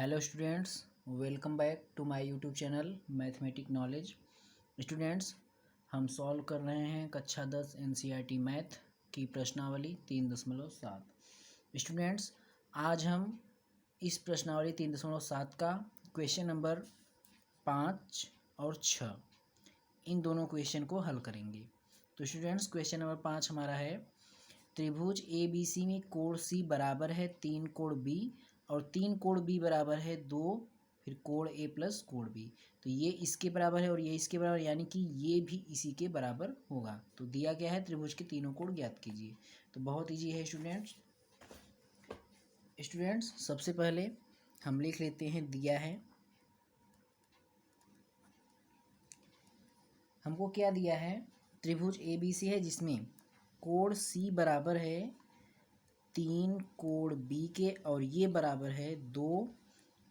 Hello students, welcome back to my YouTube channel mathematic knowledge. Students, हम solve कर रहे हैं कक्षा 10 एनसीईआरटी मैथ की प्रश्नावली 3.7। स्टूडेंट्स, आज हम इस प्रश्नावली 3.7 का क्वेश्चन नंबर 5 और 6 इन दोनों क्वेश्चन को हल करेंगे। तो स्टूडेंट्स, क्वेश्चन नंबर 5 हमारा है, त्रिभुज ए बी सी में कोण सी बराबर है 3 कोण बी और 3 कोण बी बराबर है 2, फिर कोण ए प्लस कोण बी। तो ये इसके बराबर है और ये इसके बराबर, यानी कि ये भी इसी के बराबर होगा। तो दिया क्या है, त्रिभुज के तीनों कोण ज्ञात कीजिए। तो बहुत ईजी है स्टूडेंट्स। सबसे पहले हम लिख लेते हैं, दिया है हमको क्या दिया है, त्रिभुज ए बी सी है जिसमें कोण सी बराबर है 3 कोण बी के और ये बराबर है 2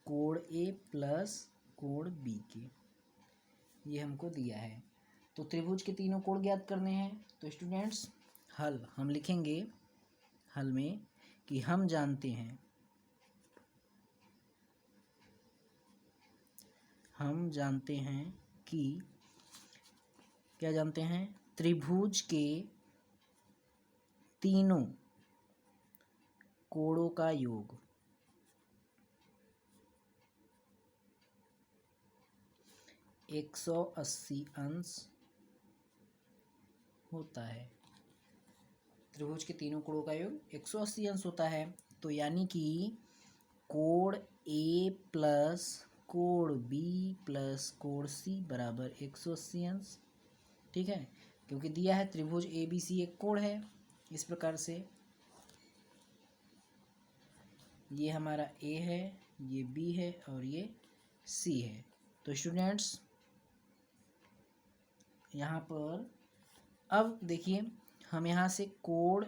कोण ए प्लस कोण बी के। ये हमको दिया है। तो त्रिभुज के तीनों कोण ज्ञात करने हैं। तो स्टूडेंट्स, हल हम लिखेंगे, हल में कि हम जानते हैं कि क्या जानते हैं, त्रिभुज के तीनों कोणों का योग 180 अंश होता है। त्रिभुज के तीनों कोणों का योग 180 अंश होता है। तो यानी कि कोण ए प्लस कोण बी प्लस कोण सी बराबर 180 अंश। ठीक है, क्योंकि दिया है त्रिभुज ए बी सी एक कोण है। इस प्रकार से ये हमारा ए है, ये बी है और ये सी है। तो स्टूडेंट्स, यहाँ पर अब देखिए, हम यहाँ से कोण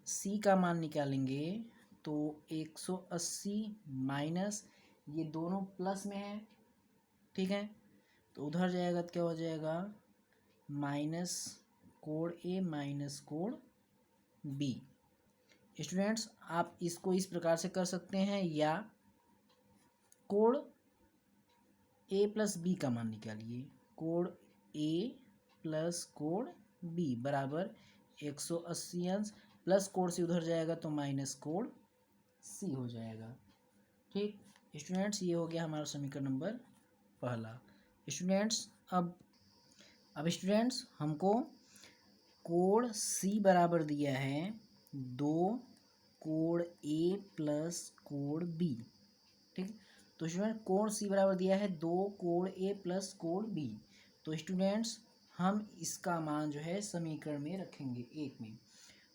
सी का मान निकालेंगे तो 180 माइनस, ये दोनों प्लस में है, ठीक है, तो उधर जाएगा तो क्या हो जाएगा, माइनस कोण ए माइनस कोण बी। स्टूडेंट्स, आप इसको इस प्रकार से कर सकते हैं, या कोण ए प्लस बी का मान निकालिए। कोण ए प्लस कोण बी बराबर 180 अंश, प्लस कोण से उधर जाएगा तो माइनस कोण सी हो जाएगा। ठीक स्टूडेंट्स, ये हो गया हमारा समीकरण नंबर पहला। स्टूडेंट्स, अब स्टूडेंट्स, हमको कोण सी बराबर दिया है 2 कोण ए प्लस कोण बी। ठीक, तो स्टूडेंट कोण सी बराबर दिया है 2 कोण ए प्लस कोण बी। तो स्टूडेंट्स, हम इसका मान जो है समीकरण में रखेंगे 1 में।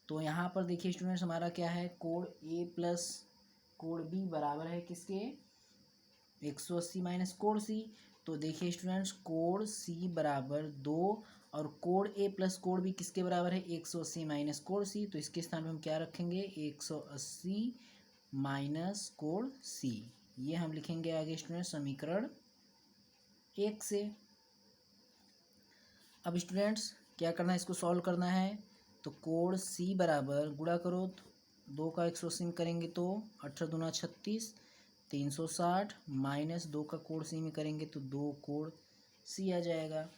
तो यहाँ पर देखिए स्टूडेंट्स, हमारा क्या है, कोण ए प्लस कोण बी बराबर है किसके, 180 माइनस कोण सी। तो देखिए स्टूडेंट्स, कोण सी बराबर 2 और कोण ए प्लस कोण बी किसके बराबर है, 180 माइनस कोण सी। तो इसके स्थान पे हम क्या रखेंगे, 180 माइनस कोण सी। ये हम लिखेंगे आगे स्टूडेंट समीकरण 1 से। अब स्टूडेंट्स, क्या करना है, इसको सॉल्व करना है। तो कोण सी बराबर, गुणा करो तो 2 का 180 में करेंगे तो 18 दूना 36, 360 माइनस 2 का कोण सी में करेंगे तो 2 कोण सी आ जाएगा।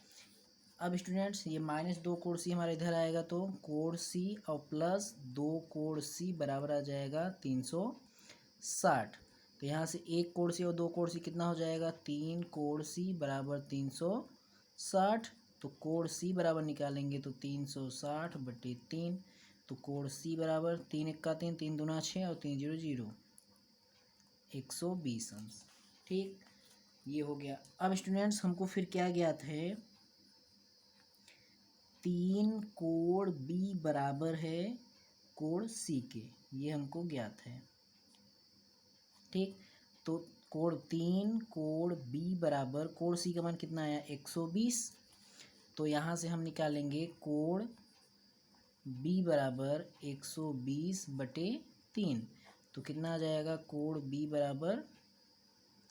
अब स्टूडेंट्स, ये माइनस 2 कोण सी हमारे इधर आएगा तो कोण सी और प्लस 2 कोण सी बराबर आ जाएगा 360। तो यहाँ से 1 कोण सी और 2 कोण सी कितना हो जाएगा, 3 कोण सी बराबर 360। तो कोण सी बराबर निकालेंगे तो 360/3। तो कोण सी बराबर 3 1 का 3, 3 दूना 6 और 3 0 0, 120 अंश। ठीक, ये हो गया। अब स्टूडेंट्स, हमको फिर क्या ज्ञात है, 3 कोण बी बराबर है कोण सी के, ये हमको ज्ञात है। ठीक, तो कोण 3 कोण बी बराबर कोण सी का मान कितना आया, 120। तो यहाँ से हम निकालेंगे कोण बी बराबर 120/3। तो कितना आ जाएगा, कोण बी बराबर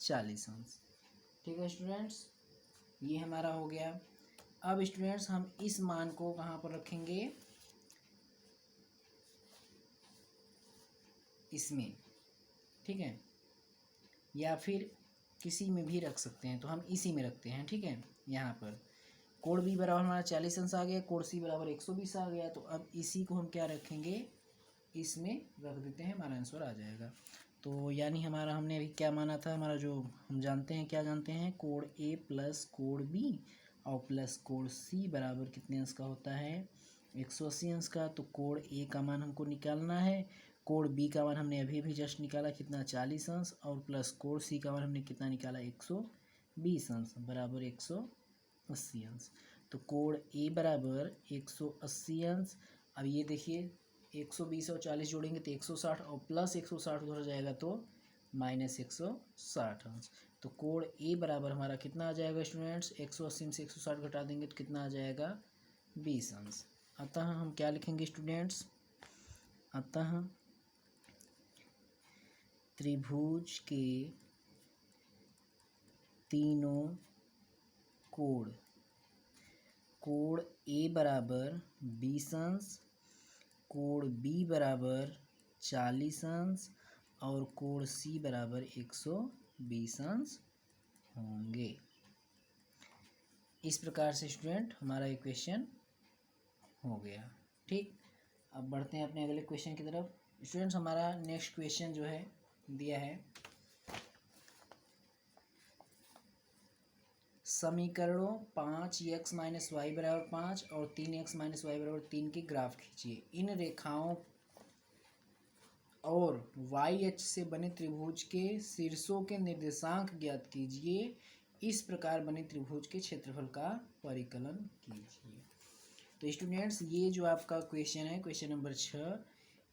40 अंश। ठीक है स्टूडेंट्स, ये हमारा हो गया। अब स्टूडेंट्स, हम इस मान को कहाँ पर रखेंगे, इसमें ठीक है, या फिर किसी में भी रख सकते हैं, तो हम इसी में रखते हैं। ठीक है, यहाँ पर कोण बी बराबर हमारा 40 अंश आ गया, कोण सी बराबर 120 आ गया, तो अब इसी को हम क्या रखेंगे, इसमें रख देते हैं, हमारा आंसर आ जाएगा। तो यानी हमारा हमने अभी क्या माना था, हमारा जो हम जानते हैं, क्या जानते हैं, कोण ए प्लस कोण बी और प्लस कोण सी बराबर कितने अंश का होता है, 180 अंश का। तो कोण ए का मान हमको निकालना है, कोण बी का मान हमने अभी अभी जस्ट निकाला कितना, 40 अंश, और प्लस कोण सी का मान हमने कितना निकाला, 120 अंश बराबर 180 अंश। तो कोण ए बराबर 180 अंश। अब ये देखिए 120 और 40 जोड़ेंगे तो 160, और प्लस 160 उधर जाएगा तो माइनस 160 अंश। तो कोण ए बराबर हमारा कितना आ जाएगा स्टूडेंट्स, 180 में से 160 घटा देंगे तो कितना आ जाएगा, 20 अंश। अतः हम क्या लिखेंगे स्टूडेंट्स, अतः त्रिभुज के तीनों कोण, कोण ए बराबर 20 अंश, कोण बी बराबर 40 अंश और कोण सी बराबर 120 अंश होंगे। इस प्रकार से स्टूडेंट हमारा इक्वेशन हो गया। ठीक, अब बढ़ते हैं अपने अगले क्वेश्चन की तरफ। स्टूडेंट्स हमारा नेक्स्ट क्वेश्चन जो है दिया है, समीकरणों 5x माइनस वाई बराबर 5 और 3x माइनस वाई बराबर 3 के ग्राफ खींचिए। इन रेखाओं और वाई अक्ष से बने त्रिभुज के शीर्षों के निर्देशांक ज्ञात कीजिए। इस प्रकार बने त्रिभुज के क्षेत्रफल का परिकलन कीजिए। तो स्टूडेंट्स ये जो आपका क्वेश्चन है, क्वेश्चन नंबर 6,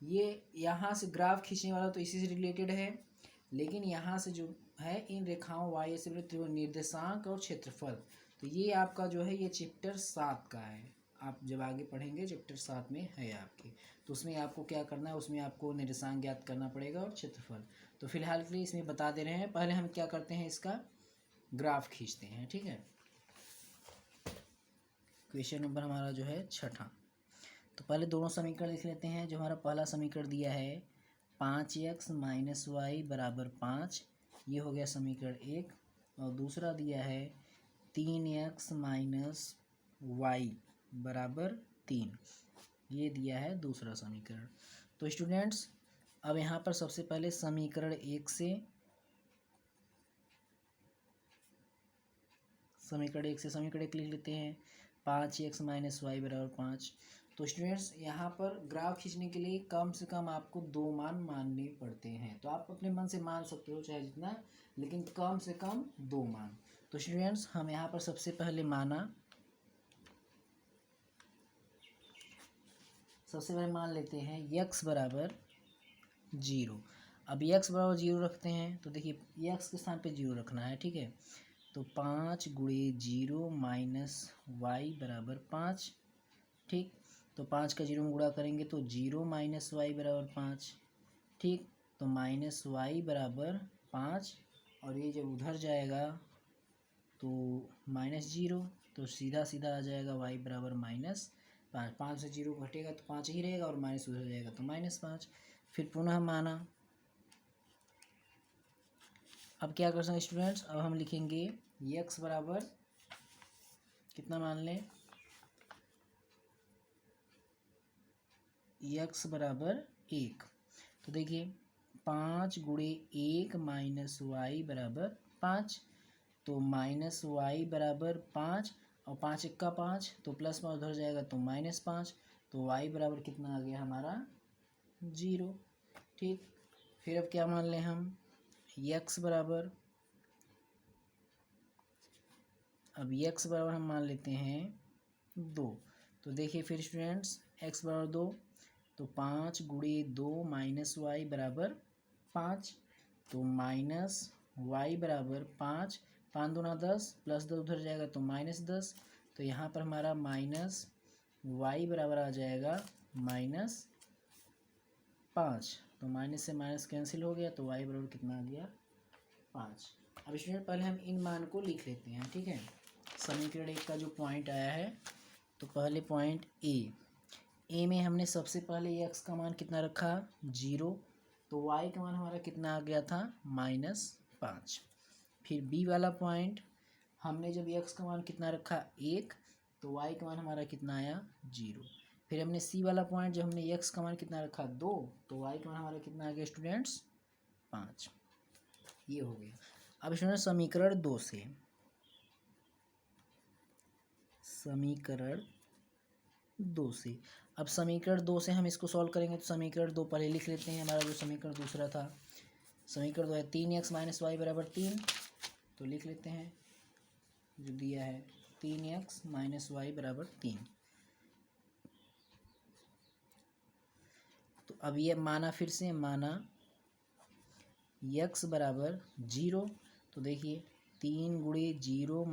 ये यहाँ से ग्राफ खींचने वाला तो इसी से रिलेटेड है, लेकिन यहाँ से जो है इन रेखाओं वाई से बने त्रिभुज निर्देशांक और क्षेत्रफल, तो ये आपका जो है ये चैप्टर 7 का है। आप जब आगे पढ़ेंगे चैप्टर 7 में है आपके, तो उसमें आपको क्या करना है, उसमें आपको निर्देशांक ज्ञात करना पड़ेगा और क्षेत्रफल। तो फिलहाल के लिए इसमें बता दे रहे हैं, पहले हम क्या करते हैं, इसका ग्राफ खींचते हैं। ठीक है, क्वेश्चन नंबर हमारा जो है 6। तो पहले दोनों समीकरण लिख लेते हैं। जो हमारा पहला समीकरण दिया है 5x माइनस वाई बराबर 5, ये हो गया समीकरण 1, और दूसरा दिया है 3x माइनस वाई बराबर 3, ये दिया है दूसरा समीकरण। तो स्टूडेंट्स अब यहाँ पर सबसे पहले समीकरण 1 से समीकरण 1 लिख लेते हैं, 5x माइनस वाई बराबर 5। तो स्टूडेंट्स यहाँ पर ग्राफ खींचने के लिए कम से कम आपको 2 मान मानने पड़ते हैं। तो आप अपने मन से मान सकते हो चाहे जितना, लेकिन कम से कम 2 मान। तो स्टूडेंट्स हम यहाँ पर सबसे पहले मान लेते हैं x बराबर 0। अब x बराबर 0 रखते हैं, तो देखिए x के स्थान पे 0 रखना है। ठीक है, तो 5 गुणे 0 माइनस वाई बराबर 5। ठीक, तो 5 का 0 में गुणा करेंगे तो 0 माइनस वाई बराबर 5। ठीक, तो माइनस वाई बराबर 5, और ये जब उधर जाएगा तो माइनस 0, तो सीधा सीधा आ जाएगा वाई बराबर -5। 5 से 0 घटेगा तो 5 ही रहेगा, और माइनस उधर जाएगा तो -5। फिर पुनः माना। अब क्या कर सकते हैं स्टूडेंट्स, अब हम लिखेंगे x बराबर कितना मान लें, x बराबर 1। तो देखिए 5 गुणे 1 माइनस वाई बराबर 5, तो माइनस वाई बराबर 5, और 5 1 का 5, तो प्लस 5 उधर जाएगा तो -5, तो वाई बराबर कितना आ गया हमारा 0। ठीक, फिर अब क्या मान लें हम, x बराबर, अब x बराबर हम मान लेते हैं 2। तो देखिए फिर स्टूडेंट्स x बराबर 2, तो 5 गुणे 2 माइनस वाई बराबर 5, तो माइनस वाई बराबर 5, 5 दूना 10, प्लस 10 उधर जाएगा तो -10, तो यहाँ पर हमारा माइनस वाई बराबर आ जाएगा -5। तो माइनस से माइनस कैंसिल हो गया, तो वाई बराबर कितना आ गया 5। अब स्टूडेंट पहले हम इन मान को लिख लेते हैं। ठीक है, समीकरण 1 का जो पॉइंट आया है, तो पहले पॉइंट ए में हमने सबसे पहले x का मान कितना रखा 0, तो y का मान हमारा कितना आ गया था -5। फिर b वाला पॉइंट हमने जब x का मान कितना रखा 1, तो y का मान हमारा कितना आया 0। फिर हमने c वाला पॉइंट जब हमने x का मान कितना रखा 2, तो y का मान हमारा कितना आ गया स्टूडेंट्स 5। ये हो गया। अब स्टूडेंट्स समीकरण 2 से अब समीकरण 2 से हम इसको सॉल्व करेंगे। तो समीकरण 2 पहले लिख लेते हैं। हमारा जो समीकरण दूसरा था, समीकरण 2 है 3x - y बराबर 3। तो लिख लेते हैं जो दिया है 3x - y बराबर 3। तो अब ये माना, फिर से माना x बराबर 0। तो देखिए 3 गुणे 0 -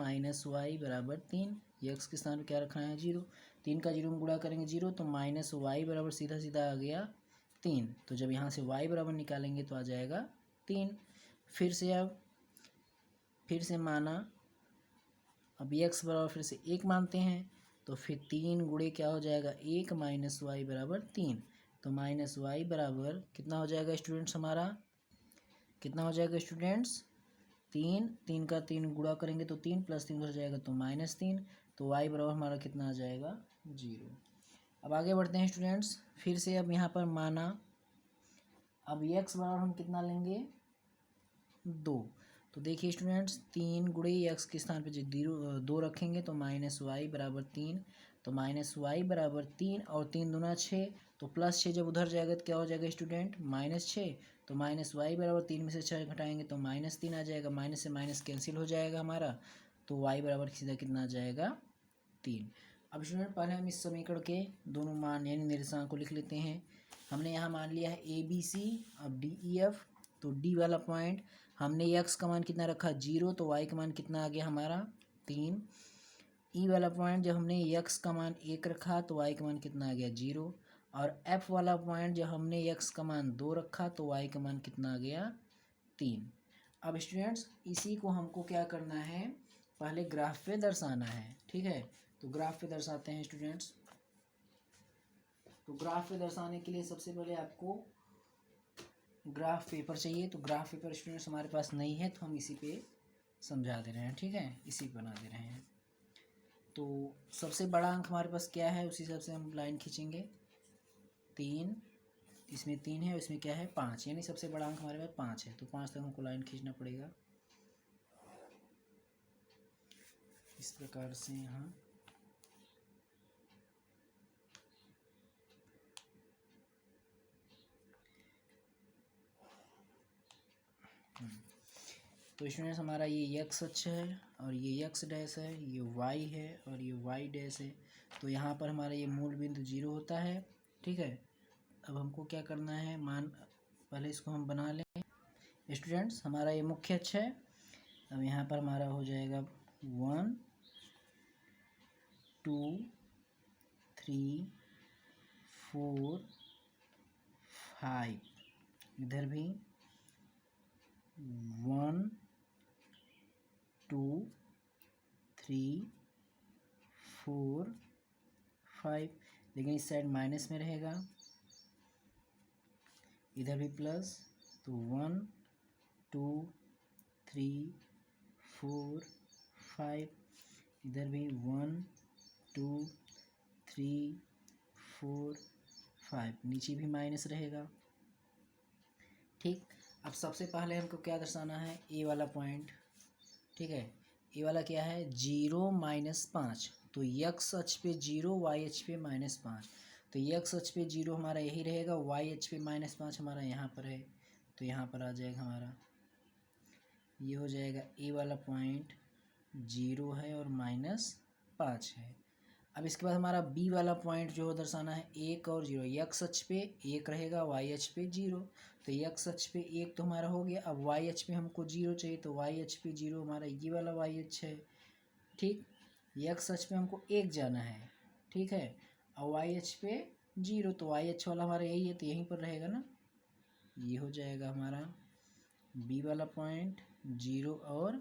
y बराबर 3। x के स्थान पर क्या रखना है 0। 3 का 0 में गुणा करेंगे 0, तो -y बराबर सीधा सीधा आ गया 3। तो जब यहाँ से y बराबर निकालेंगे तो आ जाएगा 3। फिर से माना, अब x बराबर फिर से 1 मानते हैं। तो फिर 3 गुणे क्या हो जाएगा 1 - y बराबर 3। तो -y बराबर कितना हो जाएगा स्टूडेंट्स हमारा, कितना हो जाएगा स्टूडेंट्स 3। 3 का 3 गुणा करेंगे तो 3 + 3 हो जाएगा तो -3। तो y बराबर हमारा कितना आ जाएगा 0। अब आगे बढ़ते हैं स्टूडेंट्स। फिर से अब यहाँ पर माना, अब x बराबर हम कितना लेंगे 2। तो देखिए स्टूडेंट्स 3 गुणे x के स्थान पे जो 2 रखेंगे तो -y बराबर 3। तो -y बराबर 3 और 3 दूना 6, तो +6 जब उधर जाएगा तो क्या हो जाएगा स्टूडेंट -6। तो -y बराबर 3 में से 6 घटाएंगे तो -3 आ जाएगा। माइनस से माइनस कैंसिल हो जाएगा हमारा। तो y बराबर सीधा कितना आ जाएगा 3। अब स्टूडेंट पहले हम इस समीकरण के दोनों मान यानी निर्देशांक को लिख लेते हैं। हमने यहाँ मान लिया है ABC, अब DEF। तो D वाला पॉइंट हमने x का मान कितना रखा 0, तो y का मान कितना आ गया हमारा 3। E वाला पॉइंट जब हमने x का मान 1 रखा तो y का मान कितना आ गया 0। और F वाला पॉइंट जब हमने x का मान 2 रखा तो y का मान कितना आ गया 3। अब स्टूडेंट्स इसी को हमको क्या करना है, पहले ग्राफ पे दर्शाना है। ठीक है, तो ग्राफ पे दर्शाते हैं स्टूडेंट्स। तो ग्राफ पे दर्शाने के लिए सबसे पहले आपको ग्राफ पेपर चाहिए। तो ग्राफ पेपर स्टूडेंट्स हमारे पास नहीं है, तो हम इसी पे समझा दे रहे हैं। ठीक है, इसी पे बना दे रहे हैं। तो सबसे बड़ा अंक हमारे पास क्या है, उसी हिसाब से हम लाइन खींचेंगे। 3, इसमें 3 है और इसमें क्या है 5, यानी सबसे बड़ा अंक हमारे पास 5 है। तो 5 तक हमको लाइन खींचना पड़ेगा इस प्रकार से यहाँ। तो स्टूडेंट्स हमारा ये x अक्ष है और ये x डैश है, ये y है और ये y डैश है। तो यहाँ पर हमारा ये मूल बिंदु 0 होता है। ठीक है, अब हमको क्या करना है, पहले इसको हम बना लें स्टूडेंट्स। हमारा ये मुख्य अक्ष है। अब यहाँ पर हमारा हो जाएगा 1 2 3 4 5, इधर भी 1 2 3 4 5, लेकिन इस साइड माइनस में रहेगा, इधर भी प्लस। तो 1 2 3 4 5, इधर भी 1 2 3 4 5, नीचे भी माइनस रहेगा। ठीक, अब सबसे पहले हमको क्या दर्शाना है, ए वाला पॉइंट। ठीक है, ए वाला क्या है 0 - 5। तो x अक्ष पे 0, y अक्ष पे -5। तो x अक्ष पे 0 हमारा यही रहेगा, y अक्ष पे -5 हमारा यहाँ पर है। तो यहाँ पर आ जाएगा हमारा, ये हो जाएगा ए वाला पॉइंट 0 है और -5 है। अब इसके बाद हमारा बी वाला पॉइंट जो दर्शाना है 1 और 0। x अक्ष पे 1 रहेगा, y अक्ष पे 0। तो x अक्ष पे 1 तो हमारा हो गया। अब y अक्ष पे हमको 0 चाहिए, तो y अक्ष पे 0 हमारा ये वाला y अक्ष है। ठीक, x अक्ष पे हमको 1 जाना है। ठीक है, और y अक्ष पे 0, तो y अक्ष वाला हमारा यही है, तो यहीं पर रहेगा ना। ये हो जाएगा हमारा बी वाला पॉइंट 0 और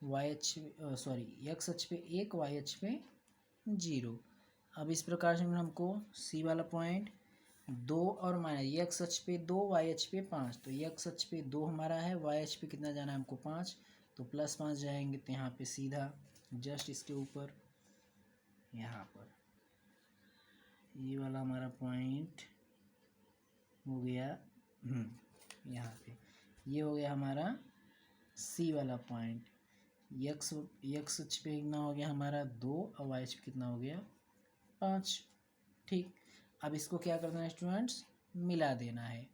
x अक्ष पे 1, y अक्ष पे 0। अब इस प्रकार से हमको सी वाला पॉइंट दो और माइनस एक्स अक्ष पे 2 वाई अक्ष पे 5, तो एक्स अक्ष पे 2 हमारा है, वाई अक्ष पे कितना जाना है हमको 5, तो +5 जाएंगे तो यहाँ पे सीधा जस्ट इसके ऊपर यहाँ पर ये वाला हमारा पॉइंट हो गया यहाँ पे, ये हो गया हमारा सी वाला पॉइंट। यक्स अक्ष पे कितना हो गया हमारा 2 और वाई अक्ष पे कितना हो गया 5। ठीक, अब इसको क्या करना है स्टूडेंट्स, मिला देना है।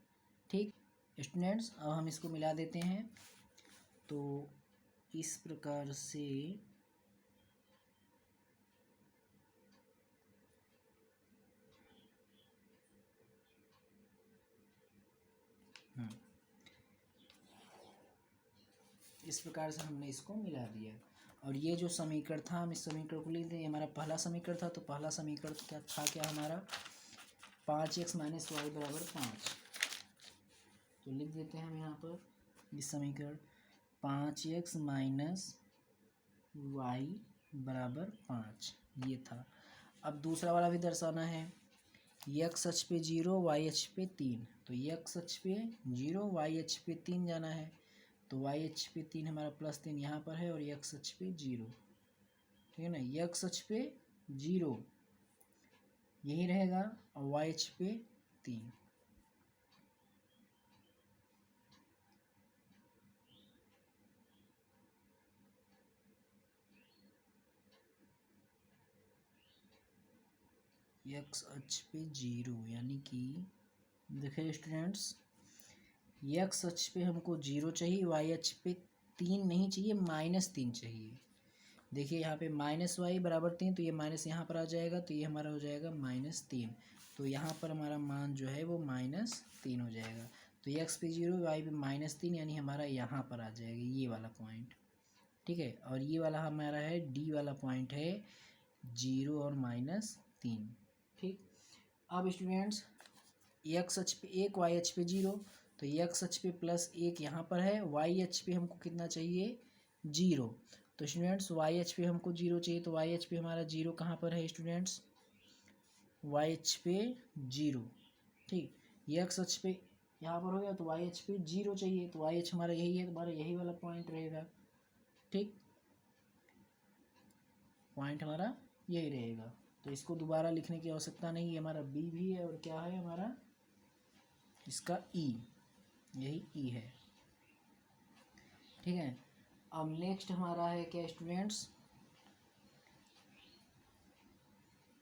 ठीक स्टूडेंट्स, अब हम इसको मिला देते हैं, तो इस प्रकार से इस प्रकार से हमने इसको मिला दिया। और ये जो समीकरण था, हम इस समीकरण को लिख दें, हमारा पहला समीकरण था, तो पहला समीकरण क्या था, क्या हमारा 5x - y = 5। तो लिख देते हैं हम यहाँ पर इस समीकरण 5x - y = 5, ये था। अब दूसरा वाला भी दर्शाना है, x अक्ष पे 0 y अक्ष पे 3, तो x अक्ष पे 0 y अक्ष पे 3 जाना है, तो y अक्ष पे 3 हमारा +3 यहाँ पर है और x अक्ष पे 0, ठीक है ना, x अक्ष पे 0 यही रहेगा और y अक्ष पे 3। x अक्ष पे 0 यानी कि देखिए स्टूडेंट्स, x अक्ष पे हमको 0 चाहिए, y अक्ष पे 3 नहीं चाहिए, -3 चाहिए। देखिए यहाँ पे -y = 3, तो ये माइनस यहाँ पर आ जाएगा, तो ये हमारा हो जाएगा -3, तो यहाँ पर हमारा मान जो है वो -3 हो जाएगा। तो x पे 0 y पे -3 यानी हमारा यहाँ पर आ जाएगा ये वाला पॉइंट। ठीक है, और ये वाला हमारा है डी वाला पॉइंट है 0 और -3। ठीक, अब स्टूडेंट्स x अक्ष पे 1 y अक्ष पे 0, तो x अक्ष पे +1 यहाँ पर है, y अक्ष पे हमको कितना चाहिए 0, तो स्टूडेंट्स y अक्ष पे हमको 0 चाहिए, तो y अक्ष पे हमारा 0 कहाँ पर है स्टूडेंट्स, y अक्ष पे 0। ठीक, x अक्ष पे यहाँ पर हो गया, तो y अक्ष पे 0 चाहिए, तो y अक्ष हमारा यही है, तो हमारा यही वाला पॉइंट रहेगा। ठीक, पॉइंट हमारा यही रहेगा, तो इसको दोबारा लिखने की आवश्यकता नहीं है, हमारा बी भी है और क्या है हमारा इसका ई, यही ई है। ठीक है, अब नेक्स्ट हमारा है क्या स्टूडेंट्स,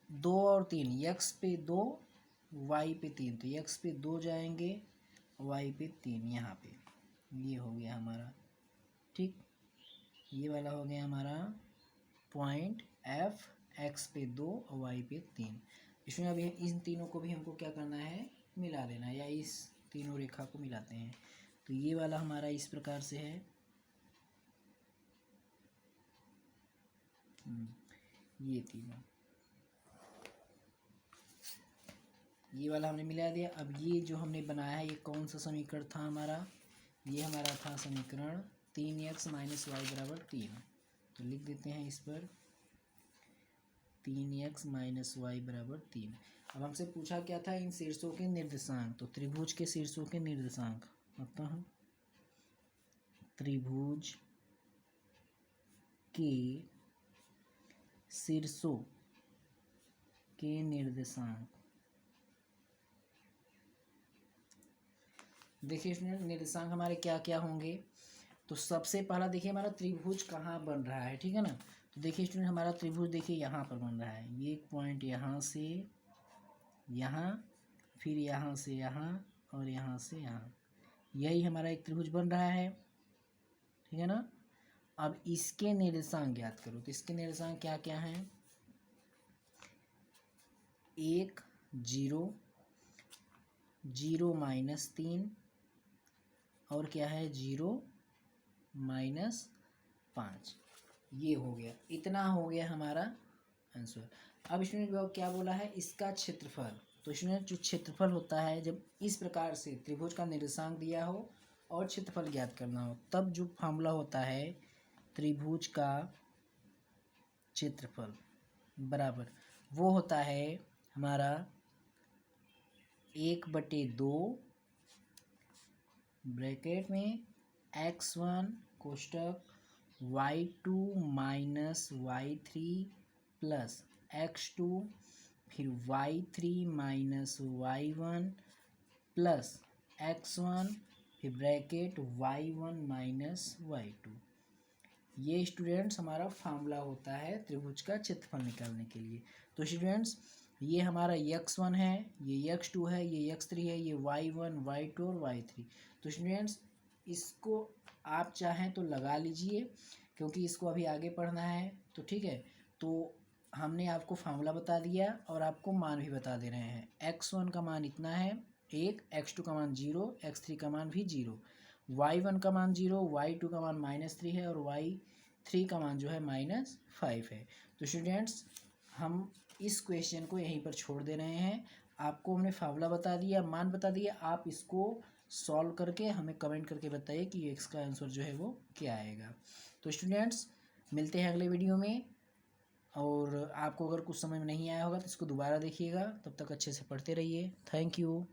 2 और 3, x पे 2 y पे 3, तो x पे 2 जाएंगे y पे 3 यहाँ पे, ये हो गया हमारा। ठीक, ये वाला हो गया हमारा पॉइंट f, x पे 2 और y पे 3। इसमें अभी इन तीनों को भी हमको क्या करना है, मिला देना है, या इस तीनों रेखा को मिलाते हैं, तो ये वाला हमारा इस प्रकार से है, ये तीनों, ये वाला हमने मिला दिया। अब ये जो हमने बनाया है ये कौन सा समीकरण था हमारा, ये हमारा था समीकरण 3x - y = 3, तो लिख देते हैं इस पर 3x - y = 3। अब हमसे पूछा क्या था, इन शीर्षों के निर्देशांक, तो त्रिभुज के शीर्षों के निर्देशांक आता है, त्रिभुज के शीर्षों के निर्देशांक। देखिए स्टूडेंट, निर्देशांक हमारे क्या क्या होंगे, तो सबसे पहला देखिए हमारा त्रिभुज कहाँ बन रहा है, ठीक है ना, तो देखिए स्टूडेंट हमारा त्रिभुज देखिए यहाँ पर बन रहा है, ये एक पॉइंट यहाँ से यहाँ, फिर यहाँ से यहाँ और यहाँ से यहाँ, यही हमारा एक त्रिभुज बन रहा है, ठीक है ना। अब इसके निर्देशांक ज्ञात करो, तो इसके निर्देशांक क्या क्या हैं, 1 0 0 -3 और क्या है 0 -5, ये हो गया, इतना हो गया हमारा आंसर। अब स्टूडेंट क्या बोला है, इसका क्षेत्रफल, तो स्टूडेंट जो क्षेत्रफल होता है, जब इस प्रकार से त्रिभुज का निर्देशांक दिया हो और क्षेत्रफल ज्ञात करना हो, तब जो फॉर्मूला होता है त्रिभुज का क्षेत्रफल बराबर वो होता है हमारा 1/2 ब्रैकेट में x1 कोष्टक y2 minus y3 plus x2 फिर y3 minus y1 plus x1 फिर ब्रैकेट y1 माइनस y2। ये स्टूडेंट्स हमारा फार्मूला होता है त्रिभुज का क्षेत्रफल निकालने के लिए। तो स्टूडेंट्स ये हमारा x1 है, ये x2 है, ये x3 है, ये y1 y2 और y3। तो स्टूडेंट्स इसको आप चाहें तो लगा लीजिए क्योंकि इसको अभी आगे पढ़ना है। तो ठीक है, तो हमने आपको फार्मूला बता दिया और आपको मान भी बता दे रहे हैं। x1 का मान इतना है 1, x2 का मान 0, x3 का मान भी 0, y1 का मान 0, y2 का मान -3 है और y3 का मान जो है -5 है। तो स्टूडेंट्स हम इस क्वेश्चन को यहीं पर छोड़ दे रहे हैं। आपको हमने फार्मूला बता दिया, मान बता दिया, आप इसको सॉल्व करके हमें कमेंट करके बताइए कि इसका आंसर जो है वो क्या आएगा। तो स्टूडेंट्स मिलते हैं अगले वीडियो में, और आपको अगर कुछ समझ में नहीं आया होगा तो इसको दोबारा देखिएगा। तब तक अच्छे से पढ़ते रहिए। Thank you.